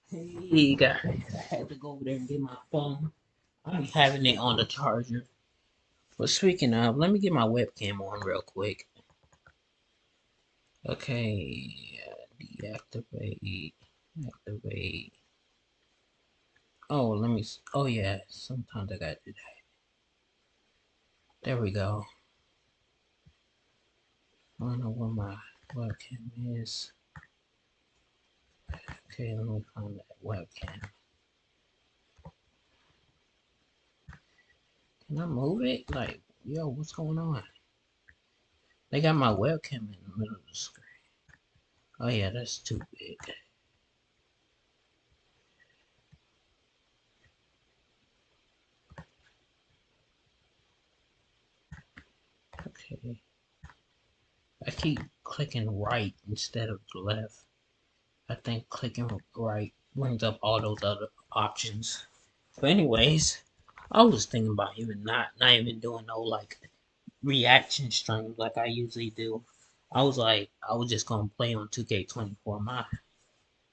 Hey guys, I had to go over there and get my phone. I'm having it on the charger. But speaking of, let me get my webcam on real quick. Okay, deactivate, activate. Oh, oh yeah, sometimes I gotta do that. There we go. I don't know where my webcam is. Okay, let me find that webcam. Can I move it? Like, yo, what's going on? They got my webcam in the middle of the screen. Oh yeah, that's too big. Okay. I keep clicking right instead of the left. I think clicking right brings up all those other options. But anyways, I was thinking about even not even doing no like reaction streams like I usually do. I was just gonna play on 2K24.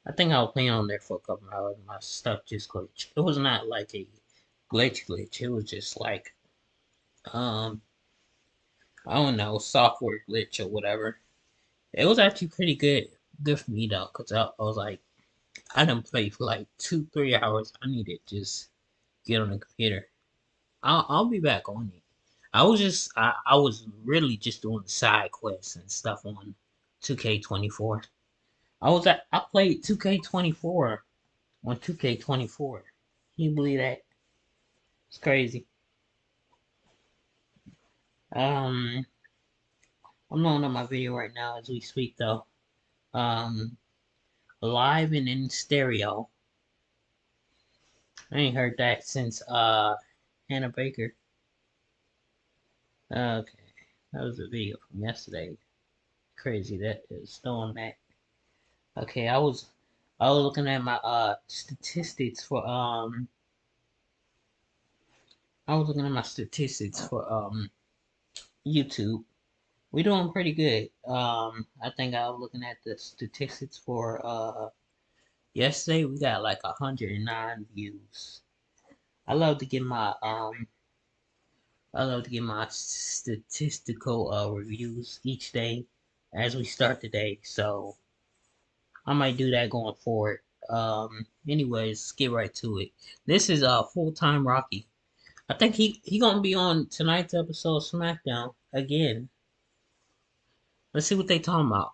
I think I was playing on there for a couple hours. My stuff just glitched. It was not like a glitch. It was just like um I don't know, software glitch or whatever. It was actually pretty good for me though, cause I was like, I done played for like 2 3 hours. I need to just get on the computer. I'll be back on it. I was really just doing side quests and stuff on 2K24. I played 2K24 on 2K24. Can you believe that? It's crazy. Um, I'm loading up my video right now as we speak though. Um, live and in stereo. I ain't heard that since Hannah Baker. Okay, that was a video from yesterday. Crazy that is doing that. Okay, I was looking at my statistics for I was looking at my statistics for YouTube. We're doing pretty good. I think I was looking at the statistics for yesterday. We got like 109 views. I love to get my statistical reviews each day as we start the day. So I might do that going forward. Anyways, let's get right to it. This is Full Time Rocky. I think he gonna be on tonight's episode of SmackDown again. Let's see what they talking about.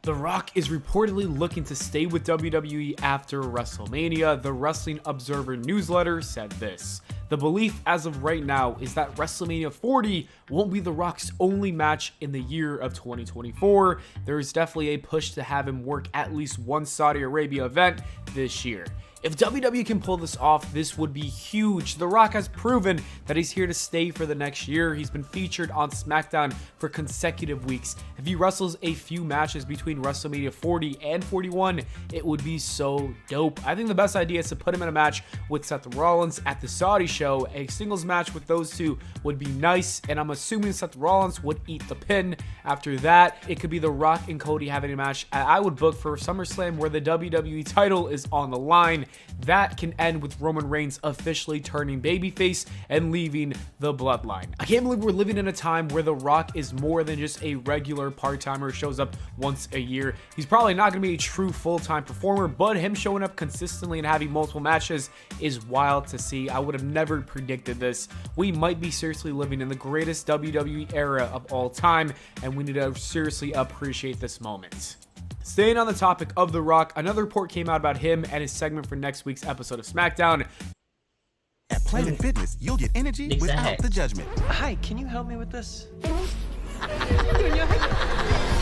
The Rock is reportedly looking to stay with WWE after WrestleMania. The Wrestling Observer newsletter said this. The belief as of right now is that WrestleMania 40 won't be The Rock's only match in the year of 2024. There is definitely a push to have him work at least one Saudi Arabia event this year. If WWE can pull this off, this would be huge. The Rock has proven that he's here to stay for the next year. He's been featured on SmackDown for consecutive weeks. If he wrestles a few matches between WrestleMania 40 and 41, it would be so dope. I think the best idea is to put him in a match with Seth Rollins at the Saudi show. A singles match with those two would be nice, and I'm assuming Seth Rollins would eat the pin. After that, it could be The Rock and Cody having a match I would book for SummerSlam where the WWE title is on the line. That can end with Roman Reigns officially turning babyface and leaving the bloodline. I can't believe we're living in a time where The Rock is more than just a regular part-timer who shows up once a year. He's probably not going to be a true full-time performer, but him showing up consistently and having multiple matches is wild to see. I would have never predicted this. We might be seriously living in the greatest WWE era of all time, and we need to seriously appreciate this moment. Staying on the topic of The Rock, another report came out about him and his segment for next week's episode of SmackDown. At Planet Fitness, you'll get energy without the judgment. Hi, can you help me with this?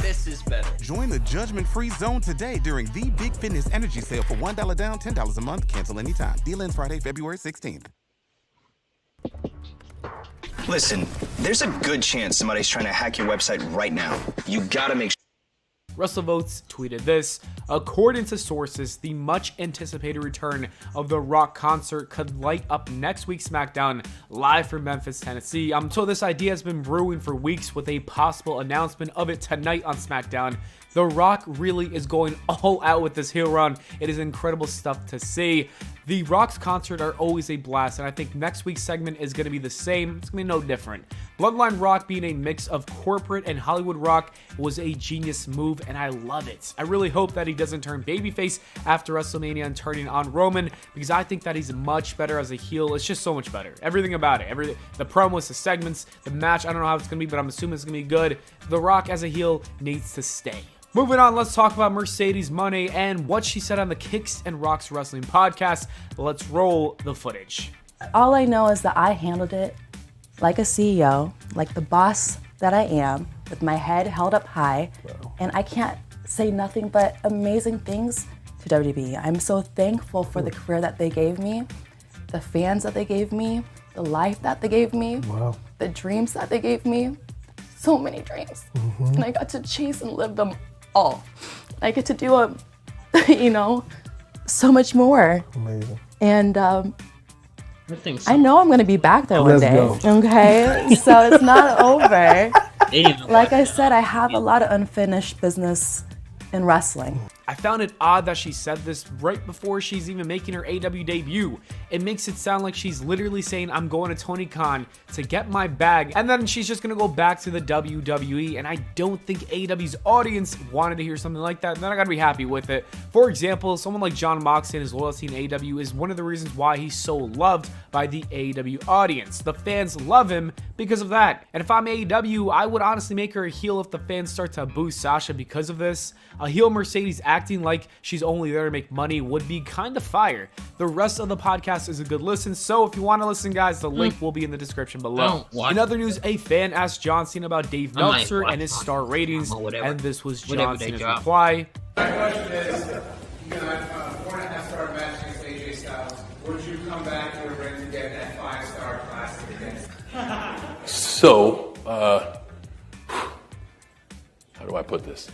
This is better. Join the judgment-free zone today during the Big Fitness Energy Sale for $1 down, $10 a month. Cancel anytime. Deal ends Friday, February 16th. Listen, there's a good chance somebody's trying to hack your website right now. You gotta make sure. WrestleVotes tweeted this. According to sources, the much anticipated return of the Rock concert could light up next week's SmackDown live from Memphis, Tennessee. I'm told this idea has been brewing for weeks with a possible announcement of it tonight on SmackDown. The Rock really is going all out with this heel run. It is incredible stuff to see. The Rock's concerts are always a blast, and I think next week's segment is going to be the same. It's going to be no different. Bloodline Rock being a mix of corporate and Hollywood Rock was a genius move, and I love it. I really hope that he doesn't turn babyface after WrestleMania and turning on Roman, because I think that he's much better as a heel. It's just so much better. Everything about it. Everything, the promos, the segments, the match, I don't know how it's going to be, but I'm assuming it's going to be good. The Rock as a heel needs to stay. Moving on, let's talk about Mercedes Moné and what she said on the Kicks and Rocks Wrestling podcast. Let's roll the footage. All I know is that I handled it like a CEO, like the boss that I am, with my head held up high, and I can't say nothing but amazing things to WWE. I'm so thankful for the career that they gave me, the fans that they gave me, the life that they gave me, the dreams that they gave me. So many dreams. And I got to chase and live them all. I get to do so much more. Amazing. And I know I'm gonna be back there one day. Okay, so it's not over. Like I said, I have a lot of unfinished business in wrestling. I found it odd that she said this right before she's even making her AEW debut. It makes it sound like she's literally saying, I'm going to Tony Khan to get my bag, and then she's just going to go back to the WWE, and I don't think AEW's audience wanted to hear something like that, and then I got to be happy with it. For example, someone like Jon Moxley and his loyalty in AEW is one of the reasons why he's so loved by the AEW audience. The fans love him because of that, and if I'm AEW, I would honestly make her a heel if the fans start to boo Sasha because of this. A heel Mercedes acting like she's only there to make money would be kind of fire. The rest of the podcast is a good listen, so if you want to listen, guys, the link will be in the description below. In other news, a fan asked John Cena about Dave Meltzer and his star ratings, and this was John Cena's reply. My question is, you got a 4.5-star match against AJ Styles. Would you come back to the ring to get that 5-star classic again? So, how do I put this?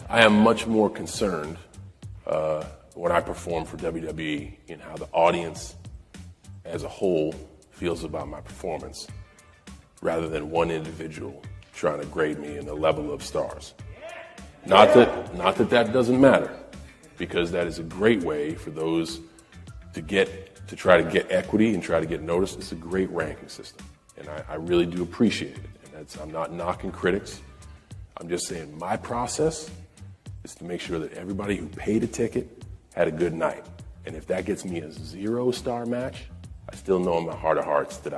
I am much more concerned when I perform for WWE in how the audience as a whole feels about my performance, rather than one individual trying to grade me in the level of stars. Not that doesn't matter, because that is a great way for those to try to get equity and try to get noticed. It's a great ranking system, and I really do appreciate it. And I'm not knocking critics. I'm just saying my process is to make sure that everybody who paid a ticket had a good night. And if that gets me a 0-star match, I still know in my heart of hearts that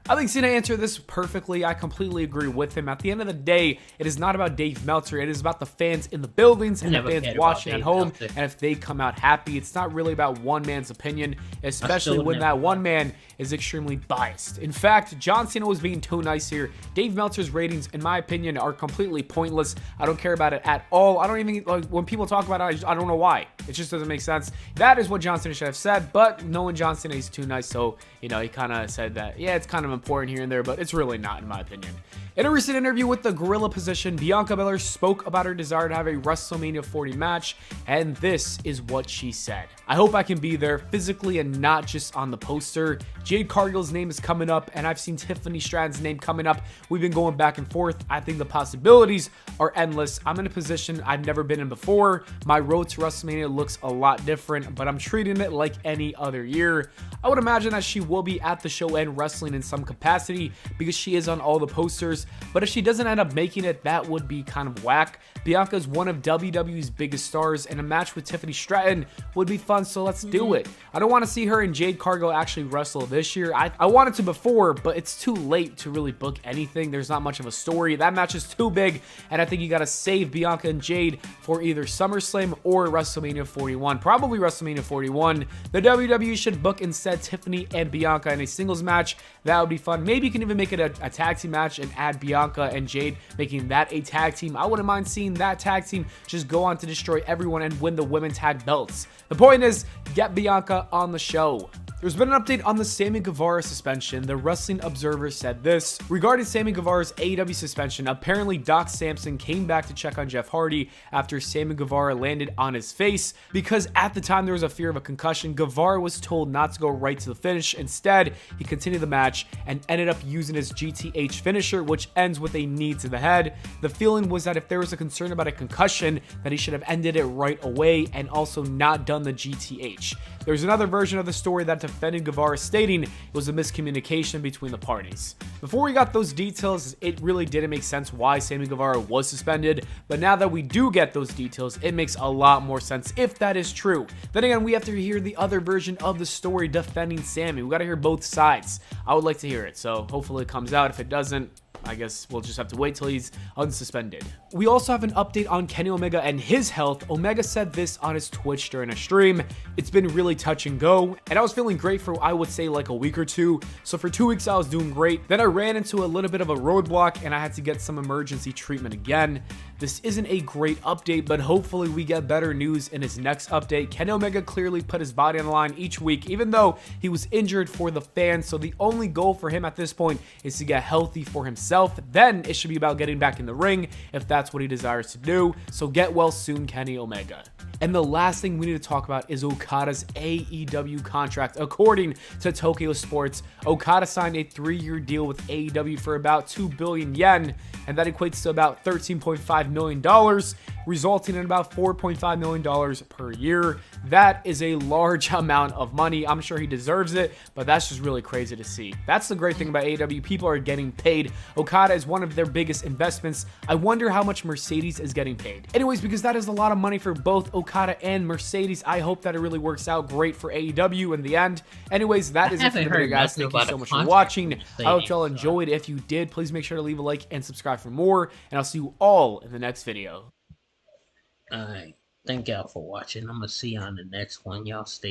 I think Cena answered this perfectly. I completely agree with him. At the end of the day, it is not about Dave Meltzer. It is about the fans in the buildings and the fans watching at home. And if they come out happy, it's not really about one man's opinion, especially when that one man is extremely biased. In fact, John Cena was being too nice here. Dave Meltzer's ratings, in my opinion, are completely pointless. I don't care about it at all. I don't even, like, when people talk about it, I don't know why. It just doesn't make sense. That is what John Cena should have said, but knowing John Cena, he's too nice, so, he kind of said that, yeah, it's kind of important here and there, but it's really not, in my opinion. In a recent interview with the Gorilla Position, Bianca Belair spoke about her desire to have a WrestleMania 40 match, and this is what she said. I hope I can be there physically and not just on the poster. Jade Cargill's name is coming up, and I've seen Tiffany Stratton's name coming up. We've been going back and forth. I think the possibilities are endless. I'm in a position I've never been in before. My road to WrestleMania looks a lot different, but I'm treating it like any other year. I would imagine that she will be at the show and wrestling in some capacity because she is on all the posters, but if she doesn't end up making it, that would be kind of whack. Bianca is one of WWE's biggest stars, and a match with Tiffany Stratton would be fun, so let's do it. I don't want to see her and Jade Cargill actually wrestle this year. I wanted to before, but it's too late to really book anything. There's not much of a story. That match is too big, and I think you got to save Bianca and Jade for either SummerSlam or WrestleMania 41. Probably WrestleMania 41. The WWE should book instead Tiffany and Bianca in a singles match. That would be fun. Maybe you can even make it a tag team match and add Bianca and Jade, making that a tag team. I wouldn't mind seeing that tag team just go on to destroy everyone and win the women's tag belts. The point is, get Bianca on the show. There's been an update on the Sammy Guevara suspension. The Wrestling Observer said this. Regarding Sammy Guevara's AEW suspension, apparently Doc Samson came back to check on Jeff Hardy after Sammy Guevara landed on his face. Because at the time there was a fear of a concussion, Guevara was told not to go right to the finish. Instead, he continued the match and ended up using his GTH finisher, which ends with a knee to the head. The feeling was that if there was a concern about a concussion, that he should have ended it right away and also not done the GTH. There's another version of the story that defended Guevara, stating it was a miscommunication between the parties. Before we got those details, it really didn't make sense why Sammy Guevara was suspended, but now that we do get those details, it makes a lot more sense if that is true. Then again, we have to hear the other version of the story defending Sammy. We gotta hear both sides. I would like to hear it, so hopefully it comes out. If it doesn't, I guess we'll just have to wait till he's unsuspended. We also have an update on Kenny Omega and his health. Omega said this on his Twitch during a stream. It's been really touch and go, and I was feeling great for, I would say, like a week or two. So for 2 weeks, I was doing great. Then I ran into a little bit of a roadblock, and I had to get some emergency treatment again. This isn't a great update, but hopefully we get better news in his next update. Kenny Omega clearly put his body on the line each week, even though he was injured for the fans. So the only goal for him at this point is to get healthy for himself. Then it should be about getting back in the ring if that's what he desires to do. So get well soon, Kenny Omega. And the last thing we need to talk about is Okada's AEW contract. According to Tokyo Sports, Okada signed a 3-year deal with AEW for about 2 billion yen, and that equates to about $13.5 million, resulting in about $4.5 million per year. That is a large amount of money. I'm sure he deserves it, but that's just really crazy to see. That's the great thing about AEW. People are getting paid. Okada is one of their biggest investments. I wonder how much Mercedes is getting paid. Anyways, because that is a lot of money for both Okada and Mercedes, I hope that it really works out great for AEW in the end. Anyways, that is it for the video, guys. Thank you so much for watching. I hope y'all enjoyed. If you did, please make sure to leave a like and subscribe for more, and I'll see you all in the next video. Alright, thank y'all for watching. I'm gonna see you on the next one. Y'all stay